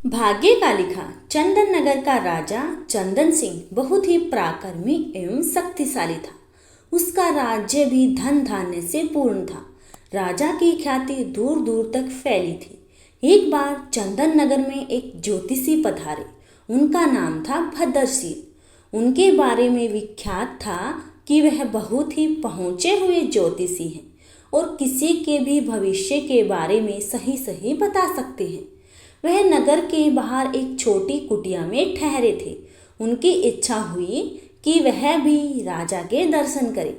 भाग्य का लिखा। चंदन नगर का राजा चंदन सिंह बहुत ही पराक्रमी एवं शक्तिशाली था। उसका राज्य भी धन धान्य से पूर्ण था। राजा की ख्याति दूर दूर तक फैली थी। एक बार चंदन नगर में एक ज्योतिषी पधारे। उनका नाम था भद्रशील। उनके बारे में विख्यात था कि वह बहुत ही पहुँचे हुए ज्योतिषी हैं और किसी के भी भविष्य के बारे में सही सही बता सकते हैं। वह नगर के बाहर एक छोटी कुटिया में ठहरे थे। उनकी इच्छा हुई कि वह भी राजा के दर्शन करे।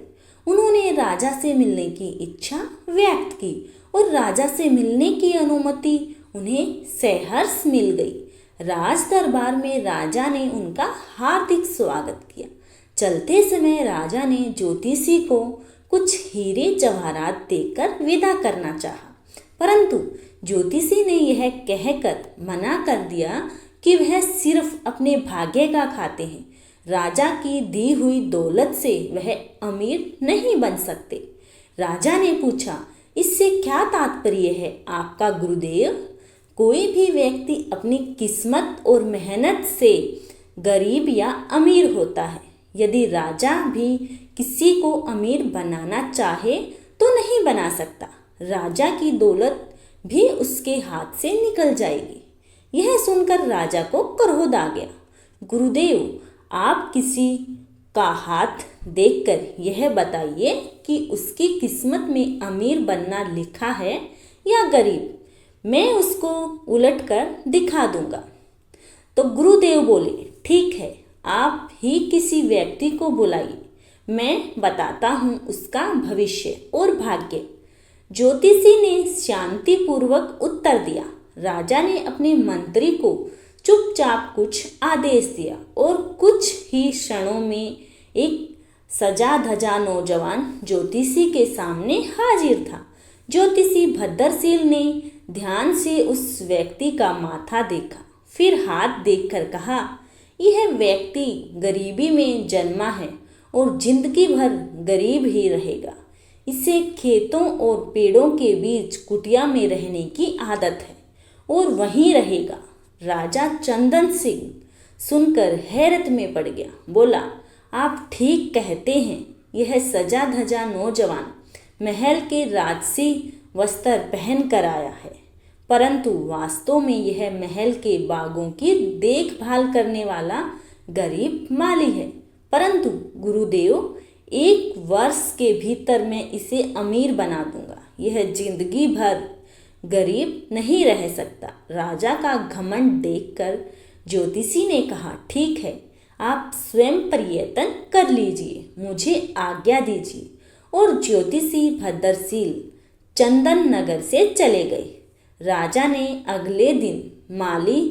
उन्होंने राजा से मिलने की इच्छा व्यक्त की और राजा से मिलने की अनुमति उन्हें सहर्ष मिल गई। राज दरबार में राजा ने उनका हार्दिक स्वागत किया। चलते समय राजा ने ज्योतिषी को कुछ हीरे जवाहरात देकर विदा करना चाहा, परंतु ज्योतिषी ने यह कहकर मना कर दिया कि वह सिर्फ अपने भाग्य का खाते हैं। राजा की दी हुई दौलत से वह अमीर नहीं बन सकते। राजा ने पूछा, इससे क्या तात्पर्य है आपका गुरुदेव? कोई भी व्यक्ति अपनी किस्मत और मेहनत से गरीब या अमीर होता है। यदि राजा भी किसी को अमीर बनाना चाहे तो नहीं बना सकता। राजा की दौलत भी उसके हाथ से निकल जाएगी। यह सुनकर राजा को क्रोध आ गया। गुरुदेव, आप किसी का हाथ देखकर यह बताइए कि उसकी किस्मत में अमीर बनना लिखा है या गरीब। मैं उसको उलटकर दिखा दूंगा। तो गुरुदेव बोले, ठीक है, आप ही किसी व्यक्ति को बुलाइए, मैं बताता हूँ उसका भविष्य और भाग्य। ज्योतिषी ने शांतिपूर्वक उत्तर दिया। राजा ने अपने मंत्री को चुपचाप कुछ आदेश दिया और कुछ ही क्षणों में एक सजा धजा नौजवान ज्योतिषी के सामने हाजिर था। ज्योतिषी भद्रशील ने ध्यान से उस व्यक्ति का माथा देखा, फिर हाथ देखकर कहा, यह व्यक्ति गरीबी में जन्मा है और जिंदगी भर गरीब ही रहेगा। इसे खेतों और पेड़ों के बीच कुटिया में रहने की आदत है और वहीं रहेगा। राजा चंदन सिंह सुनकर हैरत में पड़ गया। बोला, आप ठीक कहते हैं, यह सजा धजा नौजवान महल के राजसी वस्त्र पहन कर आया है, परंतु वास्तव में यह महल के बागों की देखभाल करने वाला गरीब माली है। परंतु गुरुदेव, 1 वर्ष के भीतर मैं इसे अमीर बना दूंगा। यह जिंदगी भर गरीब नहीं रह सकता। राजा का घमंड देखकर ज्योतिषी ने कहा, ठीक है, आप स्वयं प्रयत्न कर लीजिए, मुझे आज्ञा दीजिए। और ज्योतिषी भद्रशील चंदन नगर से चले गए। राजा ने अगले दिन माली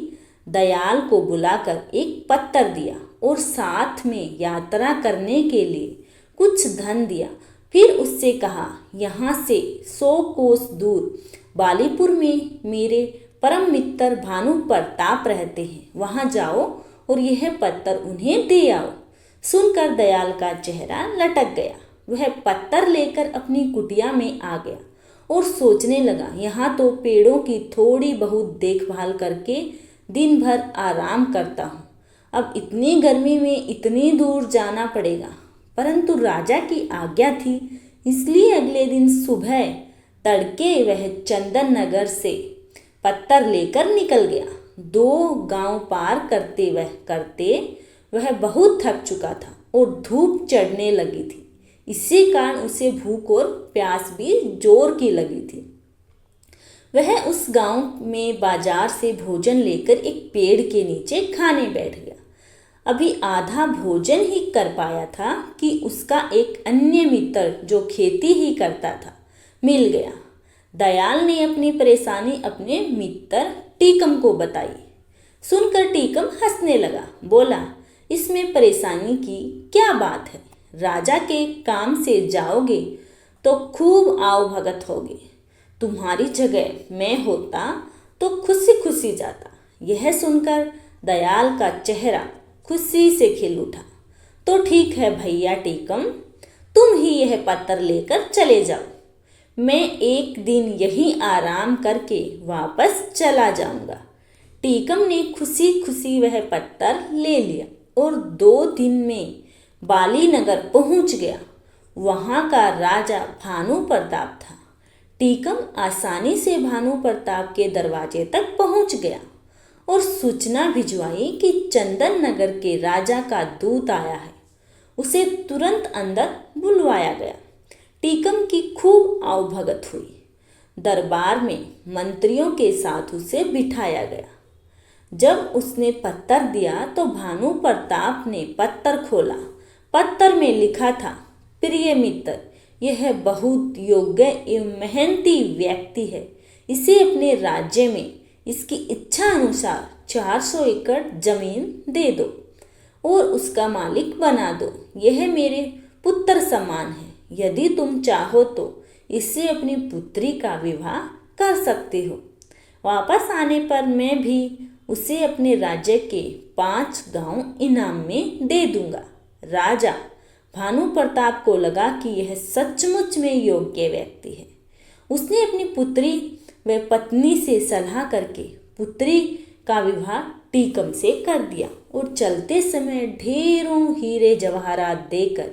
दयाल को बुलाकर एक पत्र दिया और साथ में यात्रा करने के लिए कुछ धन दिया। फिर उससे कहा, यहाँ से 100 कोस दूर बालीपुर में मेरे परम मित्र भानु प्रताप रहते हैं, वहाँ जाओ और यह पत्र उन्हें दे आओ। सुनकर दयाल का चेहरा लटक गया। वह पत्र लेकर अपनी कुटिया में आ गया और सोचने लगा, यहाँ तो पेड़ों की थोड़ी बहुत देखभाल करके दिन भर आराम करता हूँ। अब इतनी गर्मी में इतनी दूर जाना पड़ेगा, परंतु राजा की आज्ञा थी, इसलिए अगले दिन सुबह तड़के वह चंदन नगर से पत्थर लेकर निकल गया। 2 गांव पार करते वह बहुत थक चुका था और धूप चढ़ने लगी थी। इसी कारण उसे भूख और प्यास भी जोर की लगी थी। वह उस गांव में बाजार से भोजन लेकर एक पेड़ के नीचे खाने बैठ गया। अभी आधा भोजन ही कर पाया था कि उसका एक अन्य मित्र जो खेती ही करता था मिल गया। दयाल ने अपनी परेशानी अपने मित्र टीकम को बताई। सुनकर टीकम हंसने लगा। बोला, इसमें परेशानी की क्या बात है? राजा के काम से जाओगे तो खूब आवभगत होगे। तुम्हारी जगह मैं होता तो खुशी खुशी जाता। यह सुनकर दयाल का चेहरा खुशी से खिल उठा। तो ठीक है भैया टीकम, तुम ही यह पत्र लेकर चले जाओ, मैं एक दिन यहीं आराम करके वापस चला जाऊंगा। टीकम ने खुशी खुशी वह पत्थर ले लिया और 2 दिन में बाली नगर पहुंच गया। वहां का राजा भानु प्रताप था। टीकम आसानी से भानु प्रताप के दरवाजे तक पहुंच गया और सूचना भिजवाई कि चंदन नगर के राजा का दूत आया है। उसे तुरंत अंदर बुलवाया गया। टीकम की खूब आवभगत हुई। दरबार में मंत्रियों के साथ उसे बिठाया गया। जब उसने पत्तर दिया तो भानु प्रताप ने पत्तर खोला। पत्तर में लिखा था, प्रिय मित्र, यह बहुत योग्य एवं मेहनती व्यक्ति है। इसे अपने राज्य में इसकी इच्छा अनुसार 400 एकड़ जमीन दे दो और उसका मालिक बना दो। यह मेरे पुत्र समान है। यदि तुम चाहो तो इससे अपनी पुत्री का विवाह कर सकते हो। वापस आने पर मैं भी उसे अपने राज्य के 5 गांव इनाम में दे दूंगा। राजा भानु प्रताप को लगा कि यह सचमुच में योग्य व्यक्ति है। उसने अपनी पुत्री व पत्नी से सलाह करके पुत्री का विवाह टीकम से कर दिया और चलते समय ढेरों हीरे जवाहरात देकर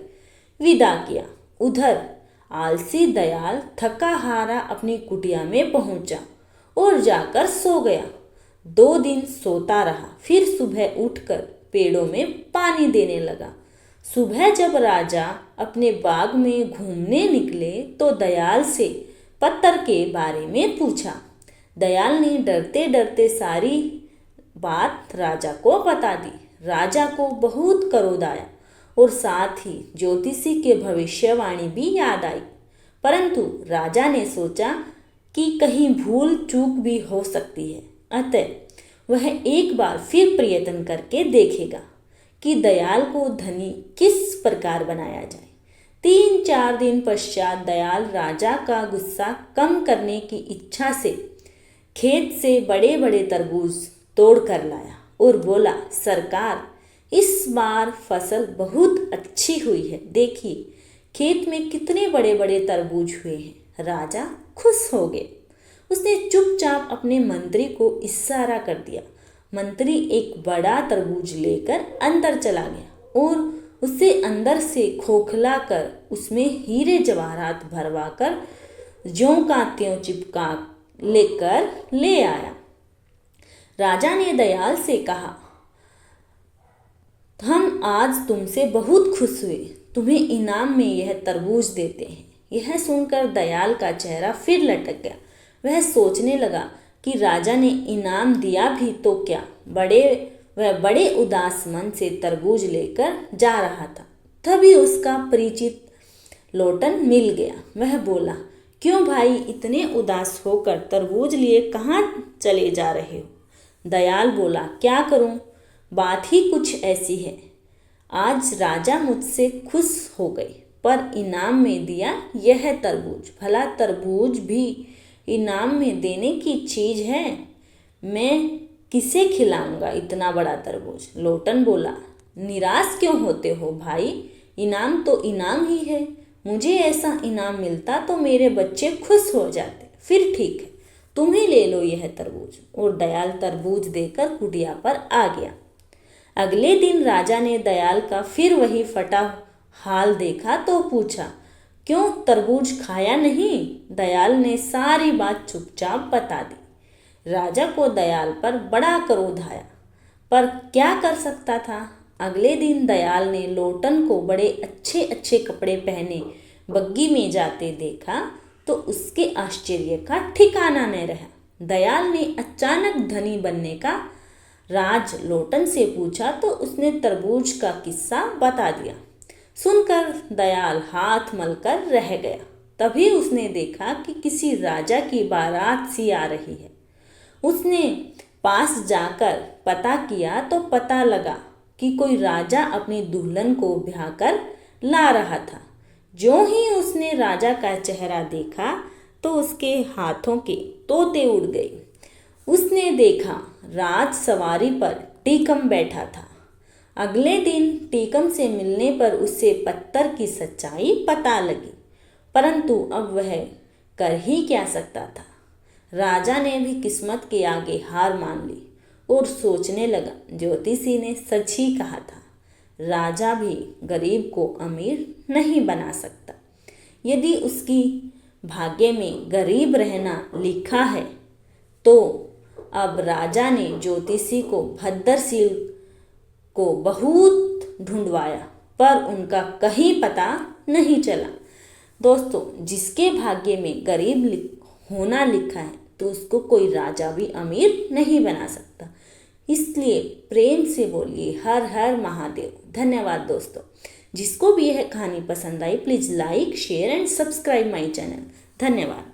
विदा किया। उधर आलसी दयाल थका हारा अपनी कुटिया में पहुंचा और जाकर सो गया। 2 दिन सोता रहा, फिर सुबह उठकर पेड़ों में पानी देने लगा। सुबह जब राजा अपने बाग में घूमने निकले तो दयाल से पत्थर के बारे में पूछा। दयाल ने डरते डरते सारी बात राजा को बता दी। राजा को बहुत क्रोध आया और साथ ही ज्योतिषी के भविष्यवाणी भी याद आई। परंतु राजा ने सोचा कि कहीं भूल चूक भी हो सकती है, अतः वह एक बार फिर प्रयत्न करके देखेगा कि दयाल को धनी किस प्रकार बनाया जाए। 3-4 दिन पश्चात दयाल राजा का गुस्सा कम करने की इच्छा से खेत से बड़े बड़े तरबूज तोड़ कर लाया और बोला, सरकार, इस बार फसल बहुत अच्छी हुई है। देखिए खेत में कितने बड़े बड़े तरबूज हुए हैं। राजा खुश हो गए। उसने चुपचाप अपने मंत्री को इशारा कर दिया। मंत्री एक बड़ा तरबूज लेकर अंदर चला गया और उसे अंदर से खोखला कर उसमें हीरे जवाहरात भरवा कर ज्यों का त्यों चिपका लेकर ले आया। राजा ने दयाल से कहा, हम आज तुमसे बहुत खुश हुए, तुम्हें इनाम में यह तरबूज देते हैं। यह सुनकर दयाल का चेहरा फिर लटक गया। वह सोचने लगा कि राजा ने इनाम दिया भी तो क्या। वह बड़े उदास मन से तरबूज लेकर जा रहा था। तभी उसका परिचित लोटन मिल गया। वह बोला, क्यों भाई, इतने उदास होकर तरबूज लिए कहाँ चले जा रहे हो? दयाल बोला, क्या करूं, बात ही कुछ ऐसी है। आज राजा मुझसे खुश हो गए, पर इनाम में दिया यह तरबूज। भला तरबूज भी इनाम में देने की चीज है? मैं किसे खिलाऊंगा इतना बड़ा तरबूज? लोटन बोला, निराश क्यों होते हो भाई, इनाम तो इनाम ही है। मुझे ऐसा इनाम मिलता तो मेरे बच्चे खुश हो जाते। फिर ठीक है, तुम ही ले लो यह तरबूज। और दयाल तरबूज देकर कुटिया पर आ गया। अगले दिन राजा ने दयाल का फिर वही फटा हाल देखा तो पूछा, क्यों तरबूज खाया नहीं? दयाल ने सारी बात चुपचाप बता दी। राजा को दयाल पर बड़ा क्रोध आया, पर क्या कर सकता था। अगले दिन दयाल ने लोटन को बड़े अच्छे अच्छे कपड़े पहने बग्गी में जाते देखा तो उसके आश्चर्य का ठिकाना न रहा। दयाल ने अचानक धनी बनने का राज लोटन से पूछा तो उसने तरबूज का किस्सा बता दिया। सुनकर दयाल हाथ मलकर रह गया। तभी उसने देखा कि किसी राजा की बारात सी आ रही है। उसने पास जाकर पता किया तो पता लगा कि कोई राजा अपनी दुल्हन को ब्याह कर ला रहा था। ज्यों ही उसने राजा का चेहरा देखा तो उसके हाथों के तोते उड़ गए। उसने देखा राज सवारी पर टीकम बैठा था। अगले दिन टीकम से मिलने पर उसे पत्थर की सच्चाई पता लगी, परंतु अब वह कर ही क्या सकता था। राजा ने भी किस्मत के आगे हार मान ली। और सोचने लगा, ज्योतिषी ने सच ही कहा था, राजा भी गरीब को अमीर नहीं बना सकता। यदि उसकी भाग्य में गरीब रहना लिखा है तो अब राजा ने ज्योतिषी को भद्रशील को बहुत ढूंढवाया पर उनका कहीं पता नहीं चला। दोस्तों, जिसके भाग्य में गरीब होना लिखा है तो उसको कोई राजा भी अमीर नहीं बना सकता। इसलिए प्रेम से बोलिए हर हर महादेव। धन्यवाद दोस्तों। जिसको भी यह कहानी पसंद आई please like share and subscribe my channel. धन्यवाद।